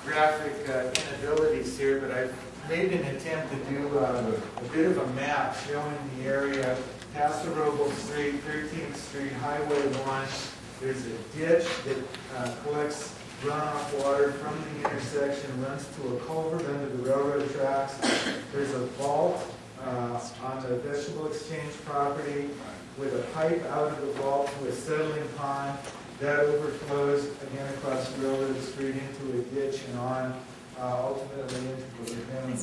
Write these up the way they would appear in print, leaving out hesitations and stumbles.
graphic inabilities here, but I've made an attempt to do a bit of a map showing the area. Paso Robles Street, 13th Street, Highway 1. There's a ditch that collects runoff water from the intersection, runs to a culvert under the railroad tracks. There's a vault on the vegetable exchange property with a pipe out of the vault to a settling pond. That overflows again across Railroad Street into a ditch and on, ultimately into the lagoon.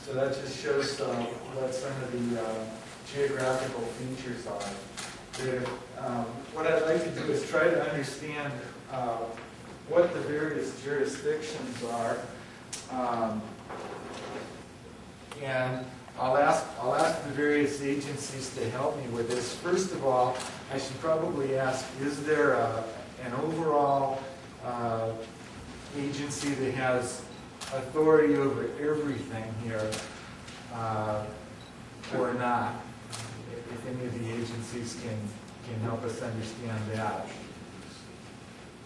So that just shows what some of the geographical features are. What I'd like to do is try to understand what the various jurisdictions are, and I'll ask the various agencies to help me with this. First of all, I should probably ask, is there an overall agency that has authority over everything here, or not? If any of the agencies can help us understand that.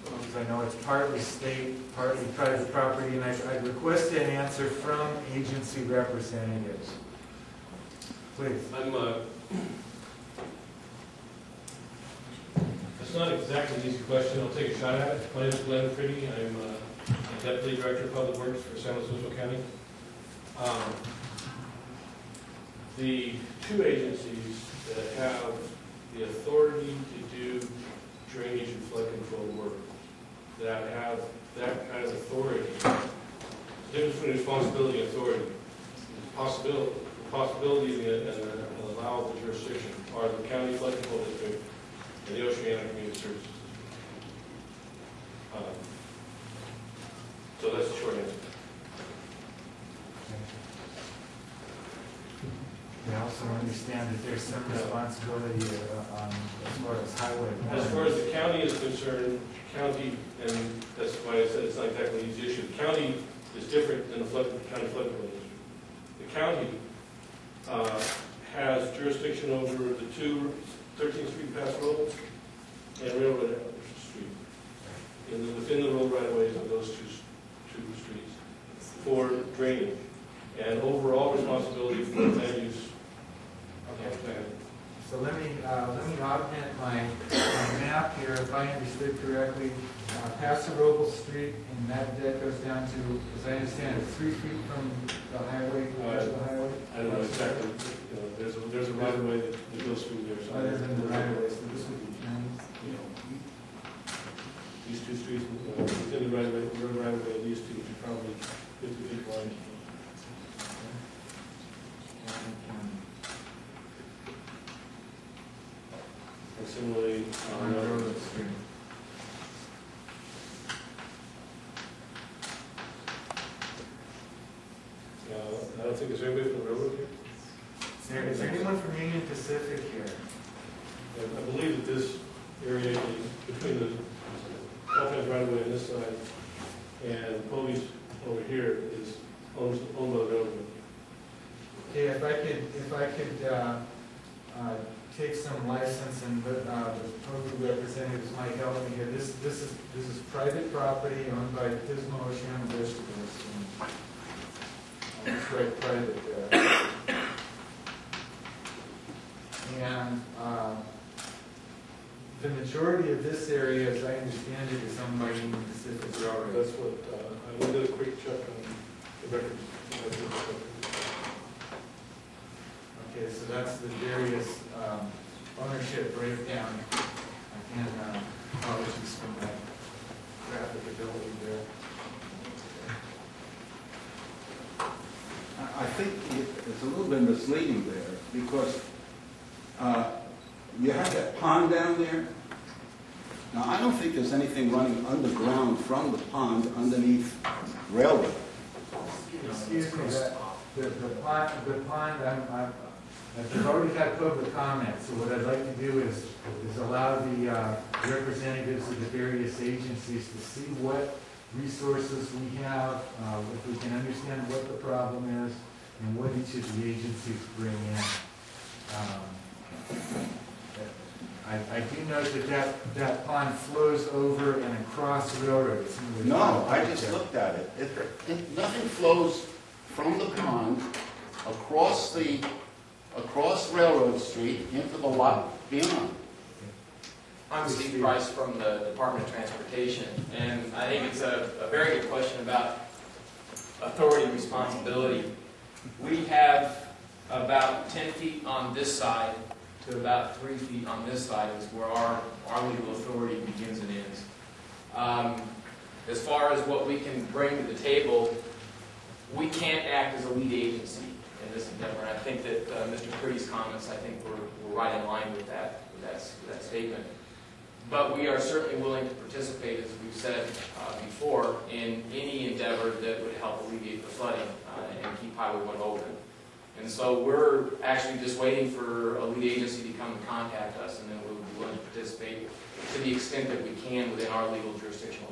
Because I know it's partly state, partly private property, and I'd request an answer from agency representatives. Please. It's not exactly an easy question. I'll take a shot at it. My name is Glenn Fritty. I'm Deputy Director of Public Works for San Luis Obispo County. The two agencies that have the authority to do drainage and flood control work, that have that kind of authority, the difference between responsibility and authority, the possibility and allowable jurisdiction are the County Flood Control District and the Oceana Community Services. So that's the short answer. I also understand that there's some responsibility as far as highway. As far as the county is concerned, county, and that's why I said it's not exactly an easy issue. The county is different than the county flood control district. The county has jurisdiction over the two 13th Street Pass Roads and Railroad Street, within the road right-of-ways of those two streets for drainage and overall responsibility for land use. Okay. So let me augment my map here. If I understood correctly, Paso Robles Street, and that goes down to, as I understand it, 3 feet from the highway, the highway. I don't know exactly. There's a right of way that goes through there. So other than the right of way, so this would be county. These two streets within the right of way, these two are probably 50 feet wide. And similarly, on Railroad Street. I don't think there's anybody from the railroad here. Is there anyone from Union Pacific here? I believe that this area between the Caltrans right away on this side and POVE over here is owned by the railroad. Okay, if I could take some license, and the POVE representatives might help me here. This is private property owned by Pismo Oceana Vegetables. It's right private there. And the majority of this area, as I understand it, is owned by Union Pacific Railroad. That's what I will do a quick check on the records. Okay, so that's the various ownership breakdown. I can apologies for my graphic ability there. I think it's a little bit misleading there because you have that pond down there. Now, I don't think there's anything running underground from the pond underneath railroad. Excuse me, the pond, I've already had public comment, so what I'd like to do is allow the representatives of the various agencies to see what resources we have, if we can understand what the problem is, and what each of the agencies bring in. I do know that pond flows over and across railroads. No, I just looked at it. Nothing flows from the pond across Railroad Street into the lot beyond. I'm Steve Price from the Department of Transportation, and I think it's a very good question about authority and responsibility. We have about 10 feet on this side to about 3 feet on this side is where our legal authority begins and ends. As far as what we can bring to the table, we can't act as a lead agency in this endeavor. And I think that Mr. Pretty's comments, I think, were right in line with that statement. But we are certainly willing to participate, as we've said before, in any endeavor that would help alleviate the flooding and keep Highway 1 open. And so we're actually just waiting for a lead agency to come and contact us, and then we'll be willing to participate to the extent that we can within our legal jurisdictional